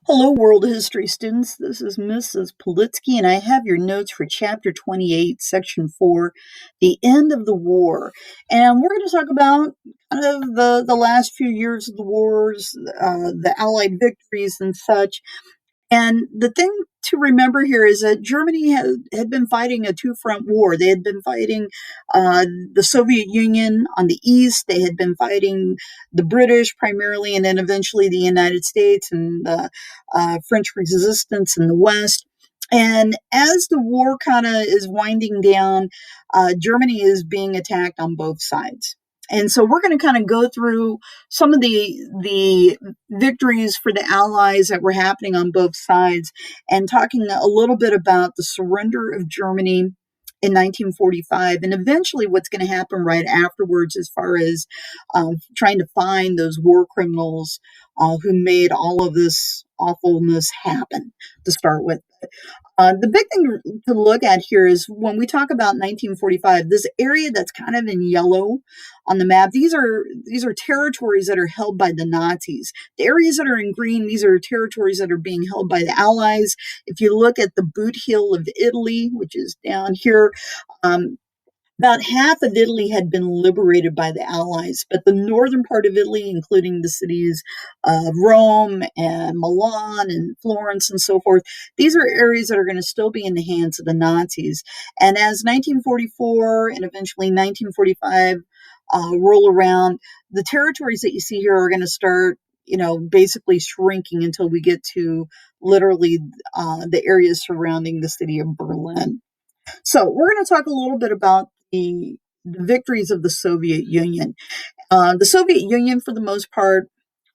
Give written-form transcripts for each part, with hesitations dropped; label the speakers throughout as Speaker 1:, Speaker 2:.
Speaker 1: Hello, world history students. This is Mrs. Politsky, and I have your notes for Chapter 28, Section 4, The End of the War. And we're going to talk about kind of the last few years of the wars, the Allied victories and such. And the thing to remember here is that Germany had been fighting a two-front war. They had been fighting the Soviet Union on the east. They had been fighting the British primarily, and then eventually the United States and the French resistance in the west. And as the war kind of is winding down, Germany is being attacked on both sides. And so we're going to kind of go through some of the victories for the Allies that were happening on both sides, and talking a little bit about the surrender of Germany in 1945, and eventually what's going to happen right afterwards as far as trying to find those war criminals who made all of this awfulness happen to start with. The big thing to look at here is when we talk about 1945, this area that's kind of in yellow on the map, these are territories that are held by the Nazis. The areas that are in green, these are territories that are being held by the Allies. If you look at the boot heel of Italy, which is down here, um, about half of Italy had been liberated by the Allies, but the northern part of Italy, including the cities of Rome and Milan and Florence and so forth, these are areas that are going to still be in the hands of the Nazis. And as 1944 and eventually 1945 roll around, the territories that you see here are going to start, basically shrinking until we get to literally the areas surrounding the city of Berlin. So we're going to talk a little bit about the victories of the Soviet Union. The Soviet Union, for the most part,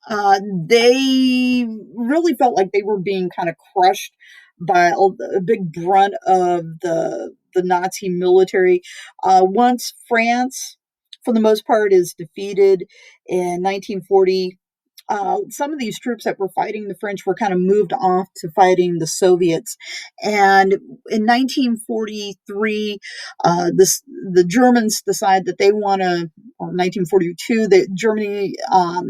Speaker 1: they really felt like they were being kind of crushed by a big brunt of the Nazi military. Once France, for the most part, is defeated in 1940, some of these troops that were fighting the French were kind of moved off to fighting the Soviets. And in 1943, the Germans decide that they want to, or 1942, that Germany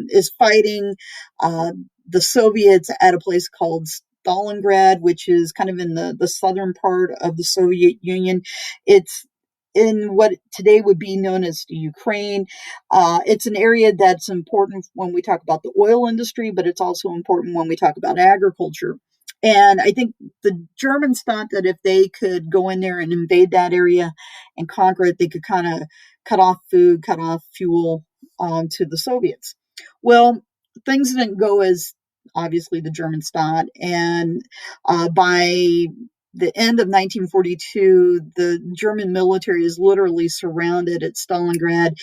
Speaker 1: is fighting the Soviets at a place called Stalingrad, which is kind of in the southern part of the Soviet Union. It's in what today would be known as the Ukraine. It's an area that's important when we talk about the oil industry, but it's also important when we talk about agriculture. And I think the Germans thought that if they could go in there and invade that area and conquer it, they could kind of cut off food, cut off fuel to the Soviets. Well, things didn't go as obviously the Germans thought. And by the end of 1942, the German military is literally surrounded at Stalingrad.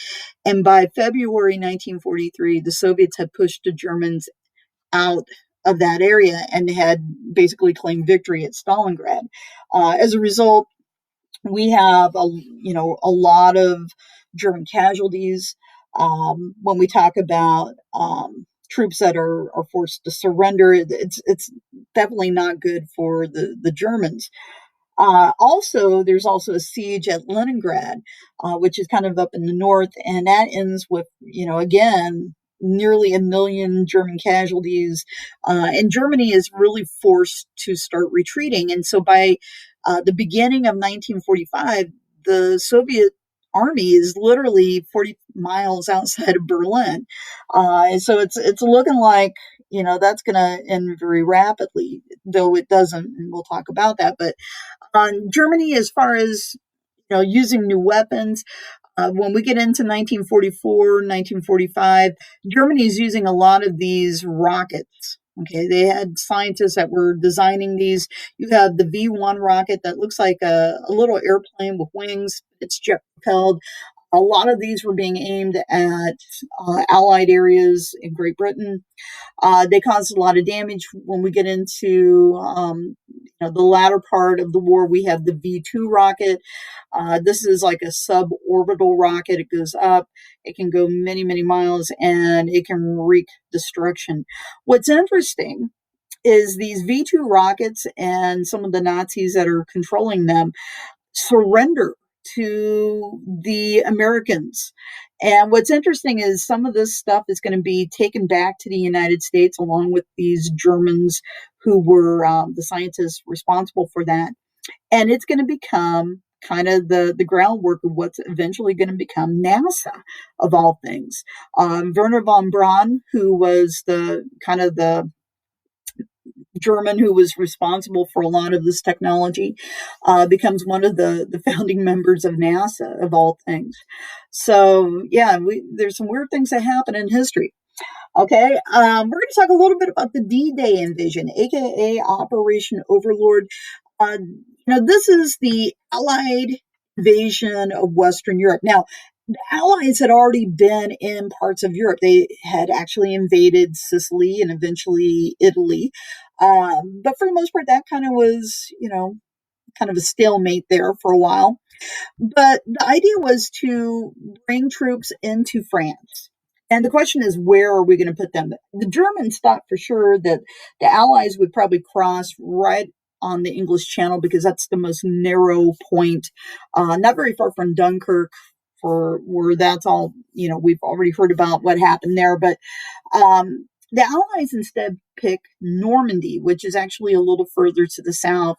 Speaker 1: And by February 1943, the Soviets had pushed the Germans out of that area and had basically claimed victory at Stalingrad. As a result, we have a lot of German casualties. When we talk about troops that are forced to surrender, it's definitely not good for the Germans. Also, there's also a siege at Leningrad, which is kind of up in the north, and that ends with, again, nearly 1 million German casualties. And Germany is really forced to start retreating. And so by the beginning of 1945, the Soviet army is literally 40 miles outside of Berlin. And so it's looking like, that's going to end very rapidly, though it doesn't, and we'll talk about that. But on Germany, as far as using new weapons, when we get into 1944, 1945, Germany is using a lot of these rockets. Okay, they had scientists that were designing these. You have the V1 rocket that looks like a little airplane with wings. It's jet propelled. A lot of these were being aimed at Allied areas in Great Britain. They caused a lot of damage. When we get into the latter part of the war, we have the V2 rocket. This is like a suborbital rocket. It goes up, it can go many, many miles, and it can wreak destruction. What's interesting is these V2 rockets and some of the Nazis that are controlling them surrender to the Americans. And what's interesting is some of this stuff is going to be taken back to the United States along with these Germans who were the scientists responsible for that. And it's going to become kind of the groundwork of what's eventually going to become NASA, of all things. Werner von Braun, who was the kind of the German who was responsible for a lot of this technology, becomes one of the founding members of NASA, of all things. So, yeah, there's some weird things that happen in history. Okay, we're going to talk a little bit about the D-Day invasion, aka Operation Overlord. This is the Allied invasion of Western Europe. Now, the Allies had already been in parts of Europe. They had actually invaded Sicily and eventually Italy. But for the most part, that kind of was, kind of a stalemate there for a while. But the idea was to bring troops into France. And the question is, where are we going to put them? The Germans thought for sure that the Allies would probably cross right on the English Channel because that's the most narrow point, not very far from Dunkirk, for where that's all, we've already heard about what happened there. But the Allies instead pick Normandy, which is actually a little further to the south.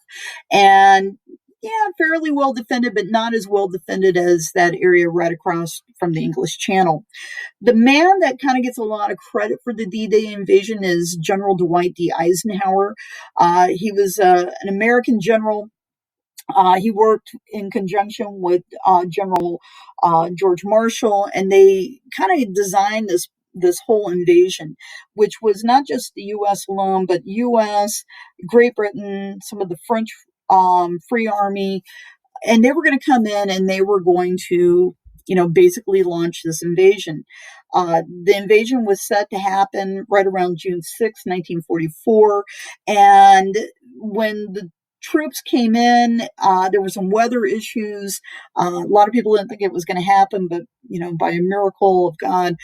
Speaker 1: And yeah, fairly well defended, but not as well defended as that area right across from the English Channel. The man that kind of gets a lot of credit for the D-Day invasion is General Dwight D. Eisenhower. He was an American general. He worked in conjunction with General George Marshall, and they kind of designed this whole invasion, which was not just the U.S. alone, but U.S., Great Britain, some of the French Free Army, and they were going to come in and they were going to, basically launch this invasion. The invasion was set to happen right around June 6, 1944. And when the troops came in, there were some weather issues. A lot of people didn't think it was going to happen, but, by a miracle of God,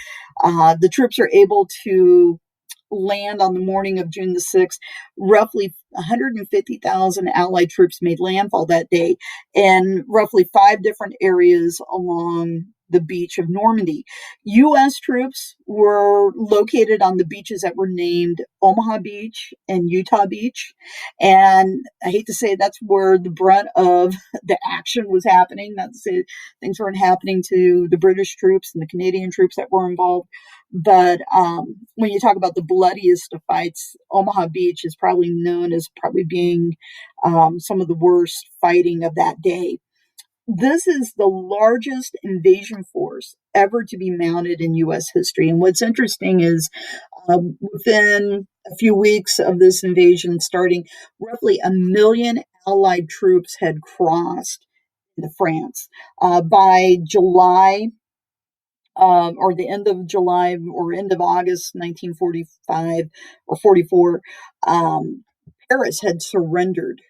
Speaker 1: the troops are able to land on the morning of June the 6th. Roughly 150,000 Allied troops made landfall that day in roughly 5 different areas along the beach of Normandy. U.S. troops were located on the beaches that were named Omaha Beach and Utah Beach. And I hate to say that's where the brunt of the action was happening. Not to say things weren't happening to the British troops and the Canadian troops that were involved. But when you talk about the bloodiest of fights, Omaha Beach is probably known as probably being some of the worst fighting of that day. This is the largest invasion force ever to be mounted in U.S. history. And what's interesting is within a few weeks of this invasion starting, roughly 1 million Allied troops had crossed into France. By July, or the end of July or end of August 1945 or 44, Paris had surrendered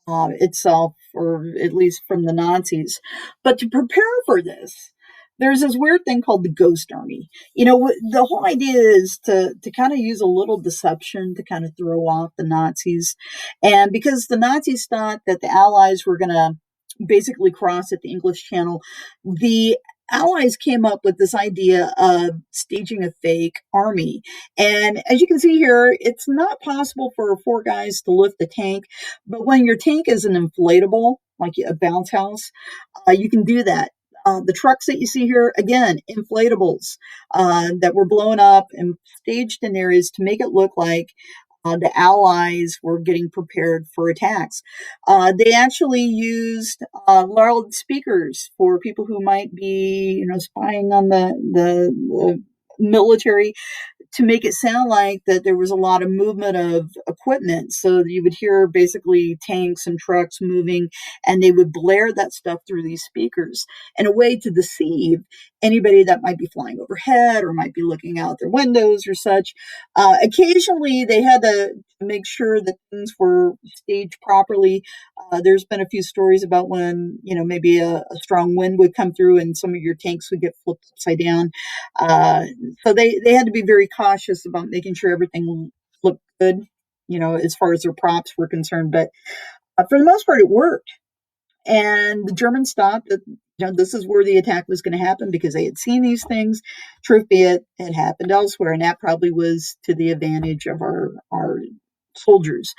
Speaker 1: itself, or at least from the Nazis. But to prepare for this, there's this weird thing called the Ghost Army. The whole idea is to kind of use a little deception to kind of throw off the Nazis. And because the Nazis thought that the Allies were going to basically cross at the English Channel, the Allies came up with this idea of staging a fake army. And as you can see here, it's not possible for 4 guys to lift the tank, but when your tank is an inflatable, like a bounce house, you can do that. The trucks that you see here, again, inflatables that were blown up and staged in areas to make it look like the Allies were getting prepared for attacks. They actually used loudspeakers for people who might be, spying on the military, to make it sound like that there was a lot of movement of equipment. So you would hear basically tanks and trucks moving, and they would blare that stuff through these speakers in a way to deceive anybody that might be flying overhead or might be looking out their windows or such. Occasionally, they had to make sure that things were staged properly. There's been a few stories about when, maybe a strong wind would come through and some of your tanks would get flipped upside down. So they had to be very cautious about making sure everything looked good, as far as their props were concerned. But for the most part, it worked. And the Germans thought that, This is where the attack was going to happen because they had seen these things. Truth be it happened elsewhere, and that probably was to the advantage of our soldiers.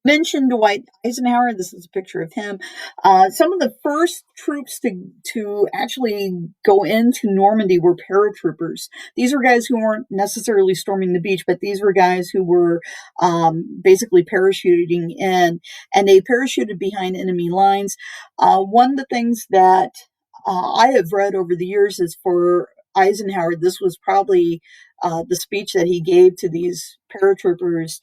Speaker 1: Mentioned Dwight Eisenhower. This is a picture of him. Some of the first troops to actually go into Normandy were paratroopers. These were guys who weren't necessarily storming the beach, but these were guys who were basically parachuting in, and they parachuted behind enemy lines. One of the things that I have read over the years is for Eisenhower, this was probably the speech that he gave to these paratroopers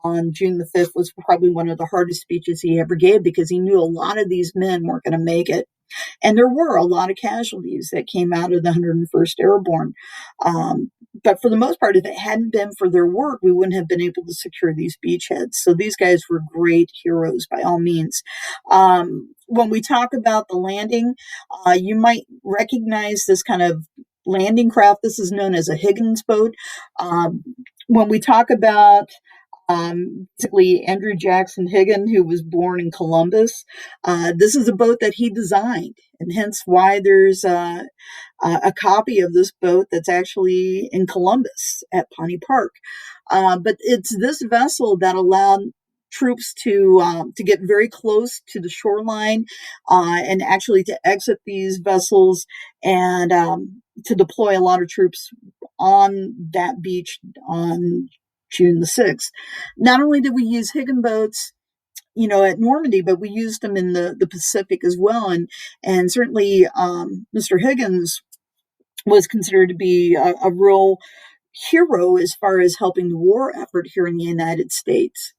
Speaker 1: on June the 5th was probably one of the hardest speeches he ever gave because he knew a lot of these men weren't going to make it. And there were a lot of casualties that came out of the 101st Airborne. But for the most part, if it hadn't been for their work, we wouldn't have been able to secure these beachheads. So these guys were great heroes by all means. When we talk about the landing, you might recognize this kind of landing craft. This is known as a Higgins boat. When we talk about basically Andrew Jackson Higgin, who was born in Columbus. This is a boat that he designed, and hence why there's a copy of this boat that's actually in Columbus at Pawnee Park. But it's this vessel that allowed troops to get very close to the shoreline and actually to exit these vessels and to deploy a lot of troops on that beach on June the 6th. Not only did we use Higgin boats, at Normandy, but we used them in the Pacific as well. And certainly Mr. Higgins was considered to be a real hero as far as helping the war effort here in the United States.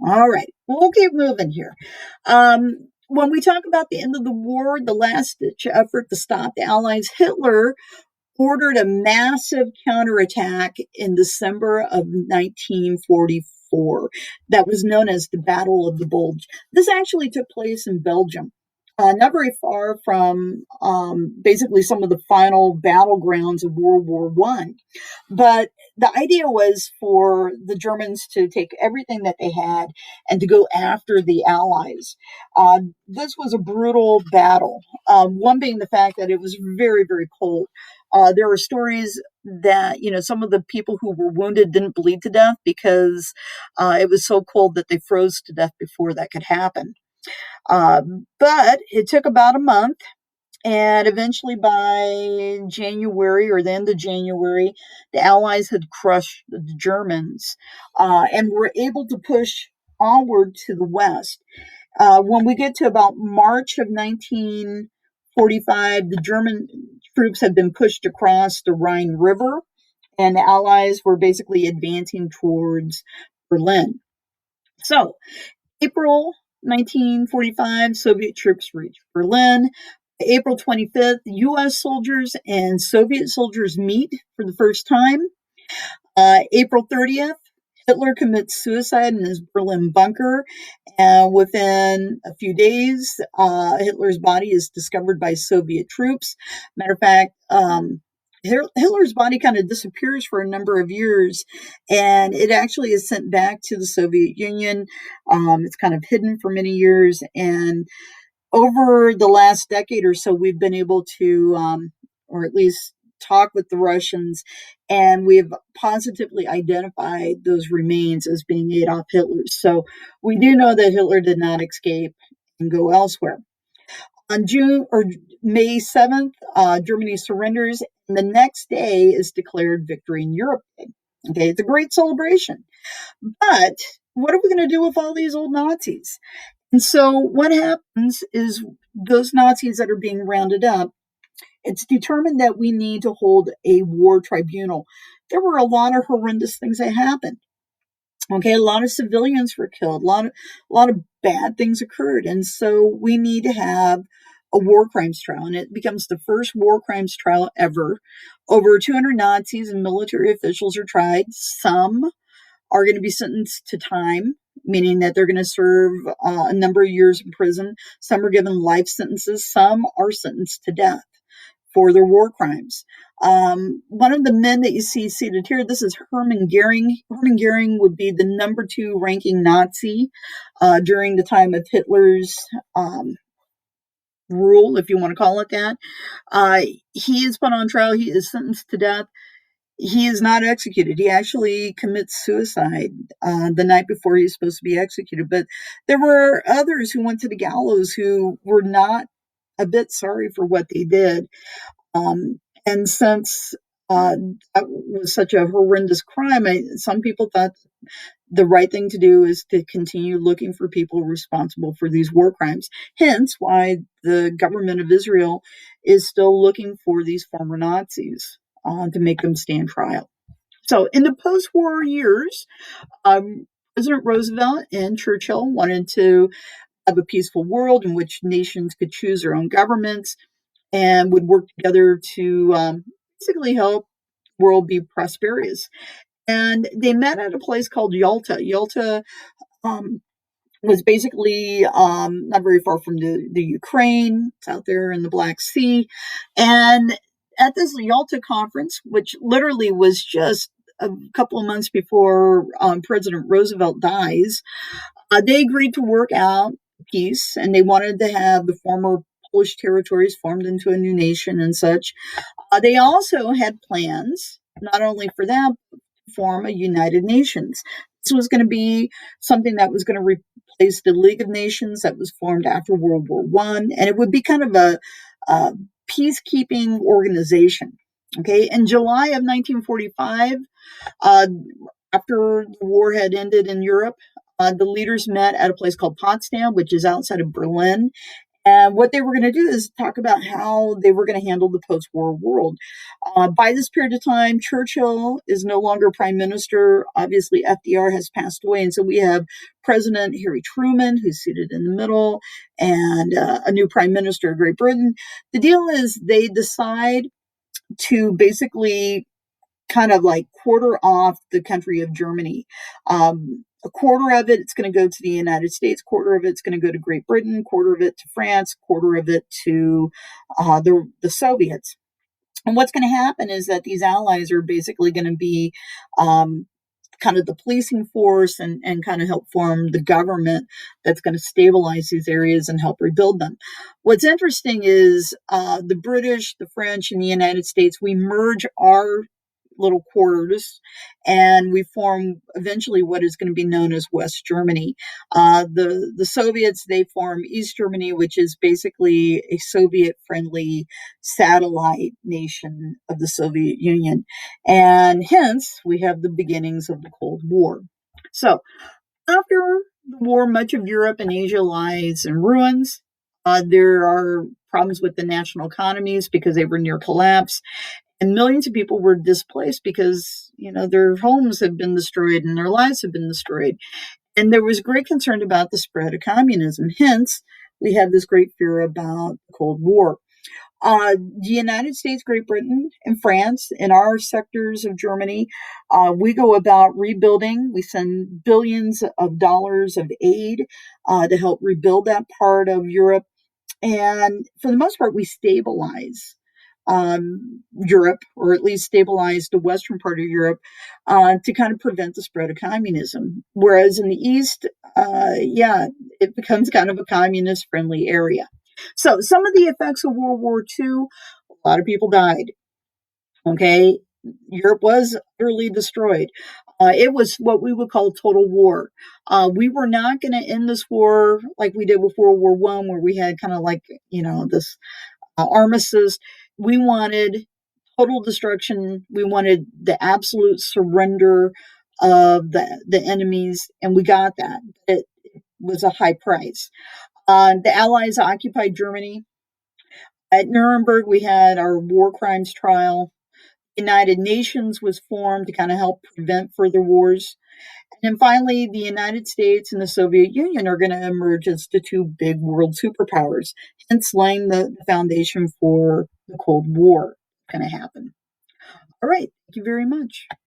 Speaker 1: All right, we'll keep moving here. When we talk about the end of the war, the last-ditch effort to stop the Allies, Hitler ordered a massive counterattack in December of 1944 that was known as the Battle of the Bulge. This actually took place in Belgium, not very far from basically some of the final battlegrounds of World War I. But the idea was for the Germans to take everything that they had and to go after the Allies. This was a brutal battle, one being the fact that it was very, very cold. There were stories that, some of the people who were wounded didn't bleed to death because it was so cold that they froze to death before that could happen. But it took about a month, and eventually by January or the end of January, the Allies had crushed the Germans and were able to push onward to the west. When we get to about March of 1945, the German troops had been pushed across the Rhine River, and the Allies were basically advancing towards Berlin. So, April 1945, Soviet troops reached Berlin. April 25th, U.S. soldiers and Soviet soldiers meet for the first time. April 30th, Hitler commits suicide in his Berlin bunker. And within a few days, Hitler's body is discovered by Soviet troops. Matter of fact, Hitler's body kind of disappears for a number of years, and it actually is sent back to the Soviet Union. It's kind of hidden for many years, and over the last decade or so, we've been able to, or at least talk with the Russians, and we have positively identified those remains as being Adolf Hitler's. So we do know that Hitler did not escape and go elsewhere. On May 7th, Germany surrenders, and the next day is declared Victory in Europe Day. Okay, it's a great celebration. But what are we going to do with all these old Nazis? And so what happens is those Nazis that are being rounded up, it's determined that we need to hold a war tribunal. There were a lot of horrendous things that happened. Okay, a lot of civilians were killed. A lot of bad things occurred. And so we need to have a war crimes trial. And it becomes the first war crimes trial ever. Over 200 Nazis and military officials are tried. Some are going to be sentenced to time, meaning that they're going to serve a number of years in prison. Some are given life sentences. Some are sentenced to death for their war crimes. One of the men that you see seated here, this is Hermann Goering. Hermann Goering would be the number 2 ranking Nazi during the time of Hitler's rule, if you want to call it that. Uh, he is put on trial. He is sentenced to death. He is not executed. He actually commits suicide the night before he's supposed to be executed. But there were others who went to the gallows who were not a bit sorry for what they did. And since that was such a horrendous crime, some people thought the right thing to do is to continue looking for people responsible for these war crimes. Hence, why the government of Israel is still looking for these former Nazis to make them stand trial. So, in the post war years, President Roosevelt and Churchill wanted to have a peaceful world in which nations could choose their own governments and would work together to basically help the world be prosperous. And they met at a place called Yalta. Yalta um, was basically not very far from the Ukraine. It's out there in the Black Sea. And at this Yalta conference, which literally was just a couple of months before President Roosevelt dies, they agreed to work out peace, and they wanted to have the former Polish territories formed into a new nation and such. They also had plans, not only for them, form a United Nations. This was going to be something that was going to replace the League of Nations that was formed after World War One, and it would be kind of a peacekeeping organization. Okay, in July of 1945, uh, after the war had ended in Europe, the leaders met at a place called Potsdam, which is outside of Berlin, and what they were going to do is talk about how they were going to handle the post war world. By this period of time, Churchill is no longer prime minister. Obviously, FDR has passed away. And so we have President Harry Truman, who's seated in the middle, and a new prime minister of Great Britain. The deal is they decide to basically kind of like quarter off the country of Germany. A quarter of it, it's going to go to the United States. Quarter of it's going to go to Great Britain. Quarter of it to France. Quarter of it to the Soviets. And what's going to happen is that these allies are basically going to be um, kind of the policing force and kind of help form the government that's going to stabilize these areas and help rebuild them. What's interesting is the British, the French, and the United States, we merge our little quarters and we form eventually what is going to be known as West Germany. The Soviets, they form East Germany, which is basically a Soviet friendly satellite nation of the Soviet Union. And hence, we have the beginnings of the Cold War. So, after the war, much of Europe and Asia lies in ruins. There are problems with the national economies because they were near collapse, and millions of people were displaced because their homes have been destroyed and their lives have been destroyed. And there was great concern about the spread of communism. Hence, we had this great fear about the Cold War. The United States, Great Britain, and France, in our sectors of Germany, we go about rebuilding. We send billions of dollars of aid to help rebuild that part of Europe. And for the most part, we stabilize Europe, or at least stabilize the western part of Europe, to kind of prevent the spread of communism. Whereas in the East, yeah, it becomes kind of a communist friendly area. So some of the effects of World War II, a lot of people died. Okay. Europe was utterly destroyed. It was what we would call total war. We were not going to end this war like we did with World War One, where we had kind of like this armistice. We wanted total destruction. We wanted the absolute surrender of the enemies, and we got that. It was a high price. The Allies occupied Germany. At Nuremberg, we had our war crimes trial. United Nations was formed to kind of help prevent further wars. And then finally, the United States and the Soviet Union are going to emerge as the two big world superpowers, hence laying the foundation for the Cold War going to happen. All right. Thank you very much.